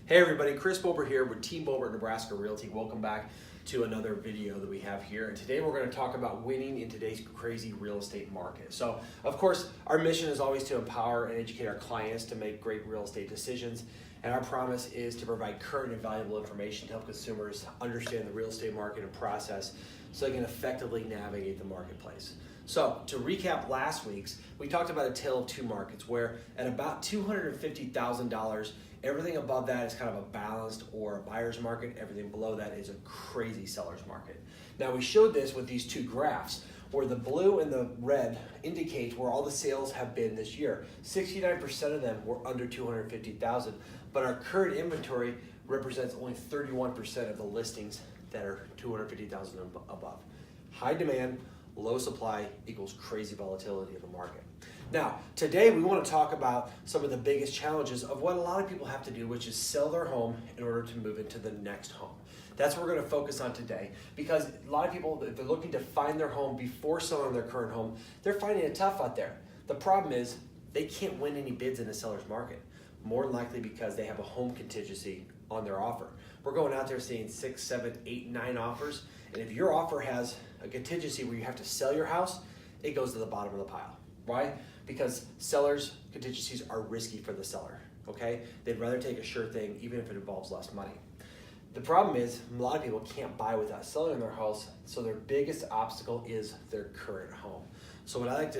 Hey everybody, Chris Bober here with Team Bober Nebraska Realty. Welcome back to another video that we have here. And today we're going to talk about winning in today's crazy real estate market. So, of course, our mission is always to empower and educate our clients to make great real estate decisions. And our promise is to provide current and valuable information to help consumers understand the real estate market and process so they can effectively navigate the marketplace. So, to recap last week's, we talked about a tale of two markets where at about $250,000, everything above that is kind of a balanced or a buyer's market. Everything below that is a crazy seller's market. Now we showed this with these two graphs where the blue and the red indicate where all the sales have been this year. 69% of them were under 250,000, but our current inventory represents only 31% of the listings that are 250,000 above. High demand, low supply equals crazy volatility in the market. Now, today we want to talk about some of the biggest challenges of what a lot of people have to do, which is sell their home in order to move into the next home. That's what we're going to focus on today, because a lot of people, if they're looking to find their home before selling their current home, they're finding it tough out there. The problem is they can't win any bids in the seller's market, more than likely because they have a home contingency on their offer. We're going out there seeing 6, 7, 8, 9 offers, and if your offer has a contingency where you have to sell your house, it goes to the bottom of the pile. Why? Because sellers' contingencies are risky for the seller, okay? They'd rather take a sure thing even if it involves less money. The problem is a lot of people can't buy without selling their house, so their biggest obstacle is their current home. So what I like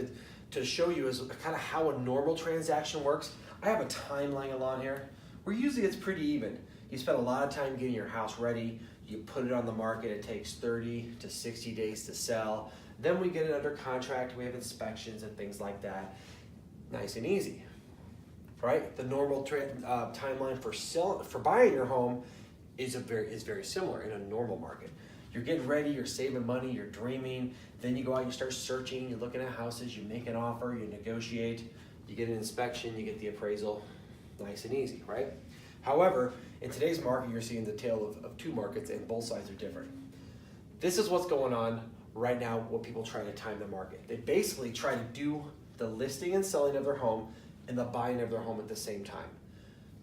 to show you is kind of how a normal transaction works. I have a timeline along here where usually it's pretty even. You spend a lot of time getting your house ready, you put it on the market, it takes 30 to 60 days to sell. Then we get it under contract, we have inspections and things like that. Nice and easy, right? The normal timeline for buying your home is very similar in a normal market. You're getting ready, you're saving money, you're dreaming, then you go out, you start searching, you're looking at houses, you make an offer, you negotiate, you get an inspection, you get the appraisal, nice and easy, right? However, in today's market, you're seeing the tale of two markets and both sides are different. This is what's going on right now, what people try to time the market. They basically try to do the listing and selling of their home and the buying of their home at the same time,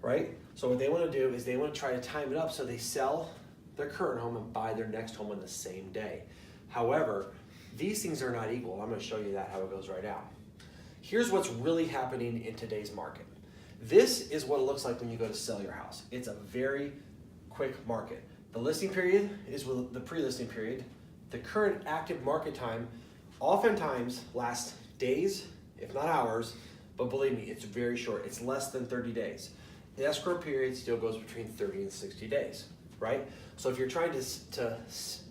right? So what they want to do is they want to try to time it up so they sell their current home and buy their next home on the same day. However, these things are not equal. I'm going to show you that how it goes right now. Here's what's really happening in today's market. This is what it looks like when you go to sell your house. It's a very quick market. The listing period is with the pre-listing period. The current active market time oftentimes lasts days, if not hours, but believe me, it's very short. It's less than 30 days. The escrow period still goes between 30 and 60 days, right? So if you're trying to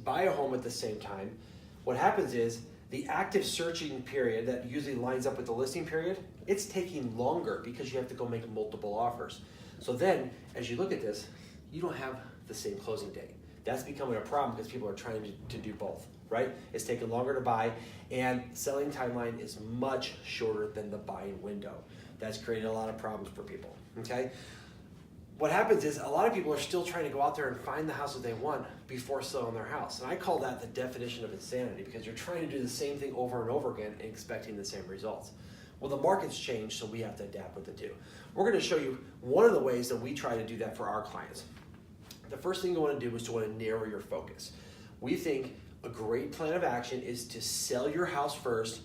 buy a home at the same time, what happens is the active searching period that usually lines up with the listing period, it's taking longer because you have to go make multiple offers. So then, as you look at this, you don't have the same closing date. That's becoming a problem because people are trying to do both, right? It's taking longer to buy, and selling timeline is much shorter than the buying window. That's created a lot of problems for people, okay? What happens is a lot of people are still trying to go out there and find the house that they want before selling their house. And I call that the definition of insanity, because you're trying to do the same thing over and over again and expecting the same results. Well, the market's changed, so we have to adapt with it too. We're going to show you one of the ways that we try to do that for our clients. The first thing you want to do is to want to narrow your focus. We think a great plan of action is to sell your house first,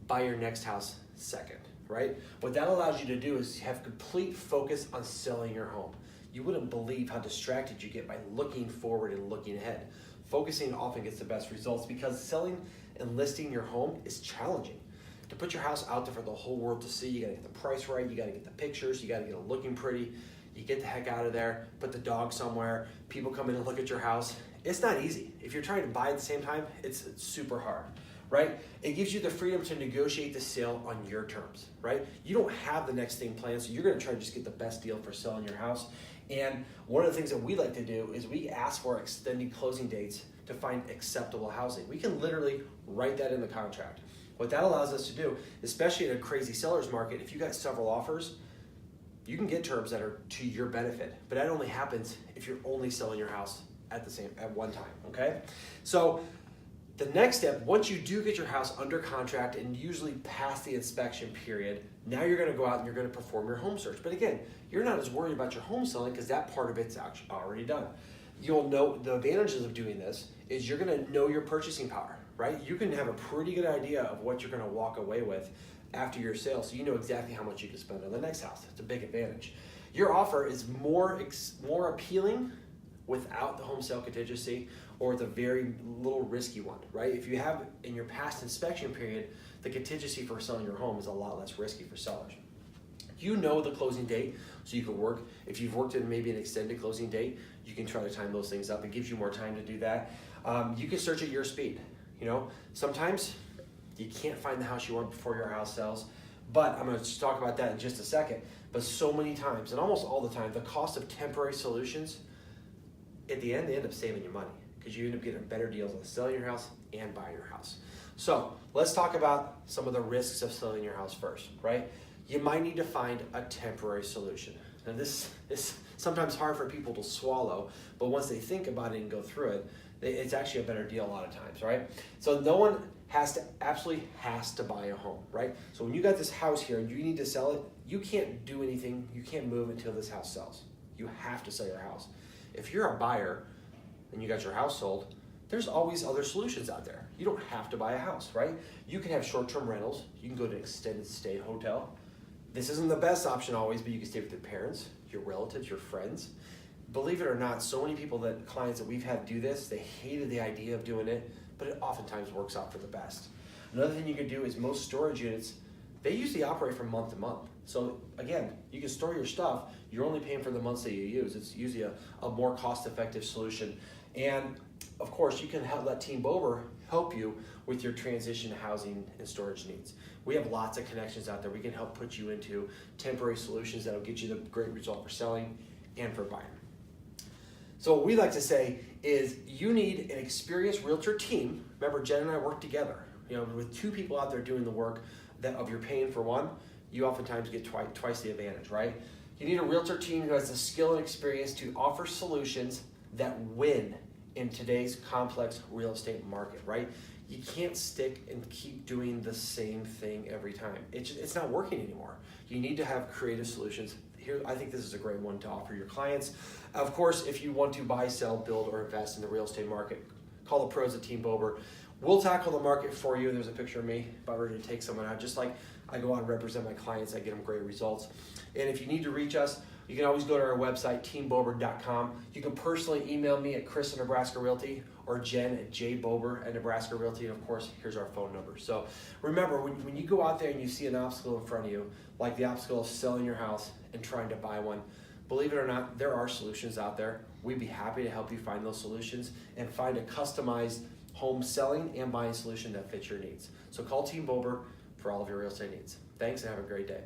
buy your next house second, right? What that allows you to do is have complete focus on selling your home. You wouldn't believe how distracted you get by looking forward and looking ahead. Focusing often gets the best results because selling and listing your home is challenging. To put your house out there for the whole world to see, you gotta get the price right, you gotta get the pictures, you gotta get it looking pretty. You get the heck out of there, put the dog somewhere, people come in and look at your house. It's not easy. If you're trying to buy at the same time, it's super hard, right? It gives you the freedom to negotiate the sale on your terms, right? You don't have the next thing planned, so you're gonna try to just get the best deal for selling your house. And one of the things that we like to do is we ask for extended closing dates to find acceptable housing. We can literally write that in the contract. What that allows us to do, especially in a crazy seller's market, if you got several offers, you can get terms that are to your benefit, but that only happens if you're only selling your house at one time, okay? So The next step, once you do get your house under contract and usually past the inspection period, now you're gonna go out and you're gonna perform your home search. But again, you're not as worried about your home selling because that part of it's actually already done. You'll know the advantages of doing this is you're gonna know your purchasing power, right? You can have a pretty good idea of what you're gonna walk away with after your sale, so you know exactly how much you can spend on the next house. It's a big advantage. Your offer is more appealing without the home sale contingency or the very little risky one, right? If you have in your past inspection period, the contingency for selling your home is a lot less risky for sellers. You know the closing date, so you can work. If you've worked in maybe an extended closing date, you can try to time those things up. It gives you more time to do that. You can search at your speed. You know, sometimes you can't find the house you want before your house sells, but I'm gonna talk about that in just a second. But so many times, and almost all the time, the cost of temporary solutions, at the end, they end up saving you money because you end up getting better deals on selling your house and buying your house. So let's talk about some of the risks of selling your house first, right? You might need to find a temporary solution. Now this is sometimes hard for people to swallow, but once they think about it and go through it, it's actually a better deal a lot of times, right? So no one absolutely has to buy a home, right? So when you got this house here and you need to sell it, you can't do anything, you can't move until this house sells. You have to sell your house. If you're a buyer and you got your house sold, there's always other solutions out there. You don't have to buy a house, right? You can have short-term rentals. You can go to an extended stay hotel. This isn't the best option always, but you can stay with your parents, your relatives, your friends. Believe it or not, so many clients that we've had do this, they hated the idea of doing it, but it oftentimes works out for the best. Another thing you can do is most storage units, they usually operate from month to month. So again, you can store your stuff, you're only paying for the months that you use. It's usually a more cost-effective solution. And of course, you can let Team Bober help you with your transition housing and storage needs. We have lots of connections out there. We can help put you into temporary solutions that'll get you the great result for selling and for buying. So what we like to say is you need an experienced realtor team. Remember, Jen and I work together. You know, with two people out there doing the work of you're paying for one, you oftentimes get twice the advantage, right? You need a realtor team who has the skill and experience to offer solutions that win in today's complex real estate market, right? You can't stick and keep doing the same thing every time. It's not working anymore. You need to have creative solutions. Here, I think this is a great one to offer your clients. Of course, if you want to buy, sell, build, or invest in the real estate market, call the pros at Team Bober. We'll tackle the market for you. There's a picture of me if I were to take someone out. Just like I go out and represent my clients, I get them great results. And if you need to reach us, you can always go to our website, teambober.com. You can personally email me at Chris at Nebraska Realty or Jen at jbober at Nebraska Realty. And of course, here's our phone number. So remember, when you go out there and you see an obstacle in front of you, like the obstacle of selling your house and trying to buy one, believe it or not, there are solutions out there. We'd be happy to help you find those solutions and find a customized home selling and buying solution that fits your needs. So call Team Bober for all of your real estate needs. Thanks and have a great day.